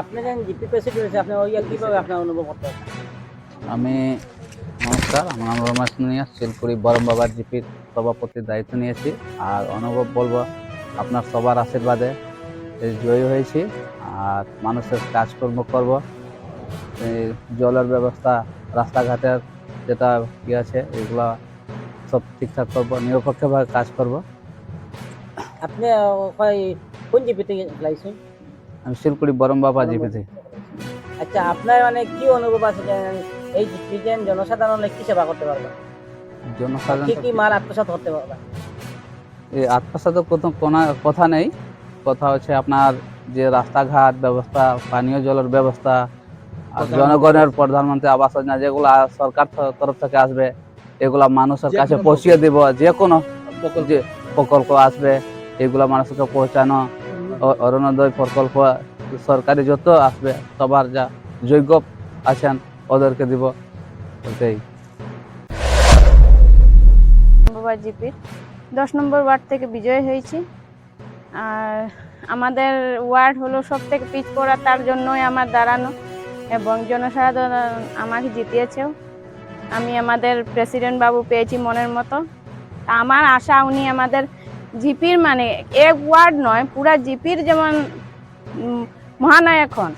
আপনি যেন GP president হয়েছে, আপনি ওই কিভাবে আপনার অনুভব করতে পারেন? আমি নমস্কার, আমার নাম রমেশ নুনিয়া, শিলপুরি বরম বাবার জিপির সভাপতির দায়িত্ব নিয়েছি। আর অনুভব বলবো আপনার সবার আশীর্বাদে জয়ী হয়েছি। আর মানুষের কাজকর্ম করব, এই জলের ব্যবস্থা, রাস্তাঘাটের যেটা কি আছে এগুলা সব ঠিকঠাক করবো, নিরপেক্ষভাবে কাজ করব। আপনি কোন জিপিতে লাইছেন? আমি শিলপুরি বরম বাবা জিপিতে। আচ্ছা, আপনার মানে কি অনুভব আছে যে এই জিপি যেন জনসাধারণের কি সেবা করতে পারবে? কি জনসাধারণ কি মাল আত্মসাৎ করতে পারবে? এই আত্মসাতের কোনো কথা নেই। কথা হচ্ছে আপনার যে রাস্তাঘাট ব্যবস্থা, পানীয় জলের ব্যবস্থা, আর জনগণের প্রধানমন্ত্রী আবাস যোজনা যেগুলো সরকার তরফ থেকে আসবে, এগুলা মানুষের কাছে পৌঁছিয়ে দিব। যে কোনো যে প্রকল্প আসবে এগুলা মানুষকে পৌঁছানো, অরুণোদয় প্রকল্প, সরকারি যত আসবে সবার যা যোগ্য আছেন ওদেরকে দিব। ওটাই। বাবা জিপির 10 নম্বর ওয়ার্ড থেকে বিজয় হয়েছি। আর আমাদের ওয়ার্ড হলো সব থেকে পিছপড়া, তার জন্যই আমার দাঁড়ানো, এবং জনসাধারণ আমাকে জিতিয়েছেও। আমি আমাদের প্রেসিডেন্ট বাবু পেয়েছি মনের মতো। আমার আশা উনি আমাদের জিপির মানে এক ওয়ার্ড নয়, পুরা জিপির যেমন মহানায়ক হন,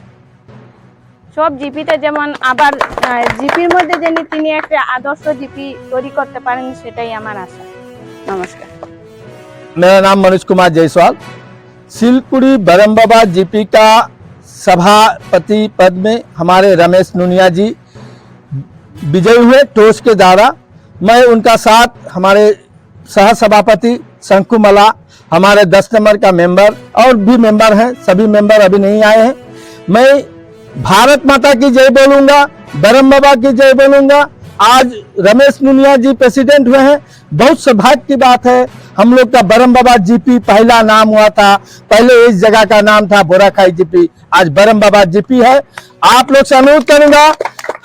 সব জিপিতে যেমন, আবার জিপির মধ্যে যেন তিনি একটা আদর্শ জিপি তৈরি করতে পারেন, সেটাই আমার আশা। नमस्कार। मेरा नाम मनोज कुमार जायसवाल, शिलपुरी बरम बाबा जीपी का सभापति पद में हमारे रमेश नुनिया जी विजयी हुए टोस के द्वारा। मैं उनका साथ, हमारे सह सभापति शंकु मला, हमारे 10 नंबर का मेंबर और भी मेंबर हैं, सभी मेंबर अभी नहीं आए हैं। मैं भारत माता की जय बोलूँगा, बरम बाबा की जय बोलूँगा। आज रमेश नुनिया जी प्रेसिडेंट हुए हैं, बहुत सौभाग्य की बात है। हम लोग का बरम बाबा जीपी पहला नाम हुआ था, पहले इस जगह का नाम था बोराखाई जीपी, आज बरम बाबा जीपी है। आप लोग से अनुरोध करूंगा,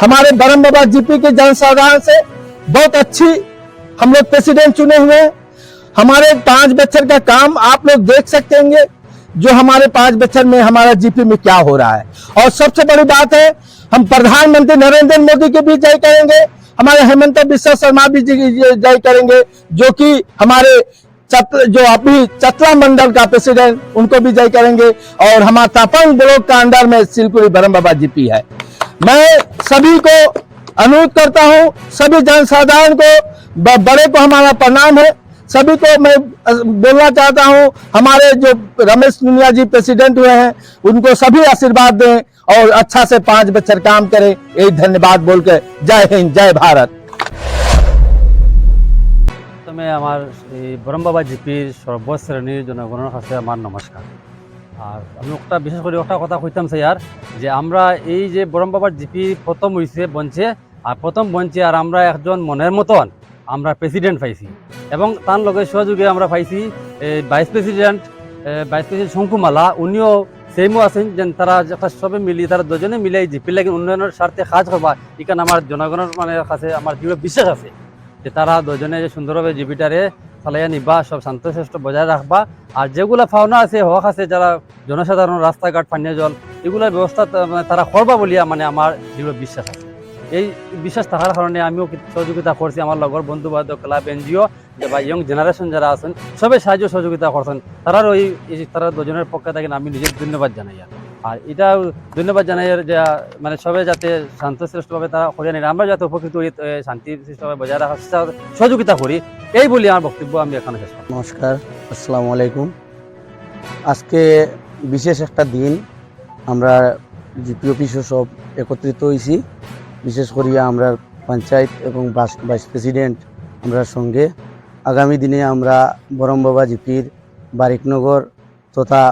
हमारे बरम बाबा जीपी के जनसाधारण से बहुत अच्छी हम लोग प्रेसिडेंट चुने हुए हैं। हमारे 5 बच्चर का काम आप लोग देख सकते हैं, जो हमारे 5 बच्चर में हमारा जीपी में क्या हो रहा है। और सबसे बड़ी बात है, हम प्रधानमंत्री नरेंद्र मोदी की भी जय करेंगे, हमारे हेमंत बिस्वा शर्मा भी जय करेंगे, जो कि हमारे जो अभी चतरा मंडल का प्रेसिडेंट, उनको भी जय करेंगे। और हमारा तापंग ब्लॉक का अंडर में शिलपुरी बरम बाबा जीपी है। मैं सभी को अनुरोध करता हूं, सभी जनसाधारण को, बड़े को हमारा प्रणाम है। सभी को मैं बोलना चाहता हूं, हमारे जो रमेश नुनिया जी प्रेसिडेंट हुए हैं, उनको सभी आशीर्वाद दें और अच्छा से 5 बच्चर काम करें। यही धन्यवाद बोलकर जय हिंद, जय भारत। প্রথমে আমার এই বরম বাবা জিপির সর্বশ্রেণীর জনগণের কাছে আমার নমস্কার। আর আমি একটা বিশেষ করে একটা কথা কইতাম স্যার, যে আমরা এই যে বরম বাবার জিপি প্রথম হয়েছে বঞ্চে, আর প্রথম বঞ্চে আর আমরা একজন মনের মতন আমরা প্রেসিডেন্ট পাইছি, এবং তার লগে সহযোগে আমরা পাইছি ভাইস প্রেসিডেন্ট শঙ্কুমালা, উনিও সেমও আছেন, যে তারা সবে মিলি, তারা দুজনে মিলে জিপি লাগে উন্নয়নের স্বার্থে কাজ করবা। এখানে আমার জনগণের মানে কাছে আমার দৃঢ় বিশ্বাস আছে যে তারা দুজনে যে সুন্দরভাবে জিপিটারে চালাইয়া নিবা, সব শান্তশিষ্ট বজায় রাখবা। আর যেগুলো পাওনা আছে, হক আছে, যারা জনসাধারণ রাস্তাঘাট, পানীয় জল, এগুলোর ব্যবস্থা তারা করবা বলিয়া মানে আমার দৃঢ় বিশ্বাস আছে। এই বিশ্বাস থাকার কারণে আমিও সহযোগিতা করছি, আমার লগর বন্ধু বান্ধব, ক্লাব, এনজিও বা ইয়ং জেনারেশন যারা আছেন, সবাই সাহায্য সহযোগিতা করছেন। তারারও তারা দুজনের পক্ষে থাকেন আমি নিজের ধন্যবাদ জানাই। আর এটা ধন্যবাদ জানাই যে মানে সবাই যাতে শান্তশিষ্টভাবে তারা করিয়া নিন, আমরা যাতে উপকৃত হই, শান্তি সৃষ্টভাবে বজায় রাখার সহযোগিতা করি, এই বলি আমার বক্তব্য আমি এখানে শেষ করি। নমস্কার, আসসালামু আলাইকুম। আজকে বিশেষ একটা দিন, আমরা জিপি অফিসে সব একত্রিত হয়েছি। বিশেষ করিয়া আমরা পঞ্চায়েত এবং ভাইস প্রেসিডেন্ট আমরা সঙ্গে আগামী দিনে আমরা বরম বাবা জিপির বারিকনগর তথা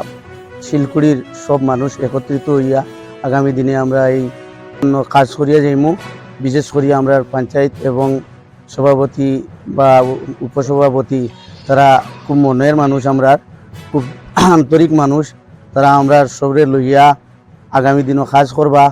শিলকুড়ির সব মানুষ একত্রিত হইয়া আগামী দিনে আমরা এই কাজ করিয়া যাইমু। বিশেষ করিয়া আমরা পঞ্চায়েত এবং সভাপতি বা উপসভাপতি তারা খুব মনের মানুষ, আমরা খুব আন্তরিক মানুষ, তারা আমরা সবরে লইয়া আগামী দিনও কাজ করবা।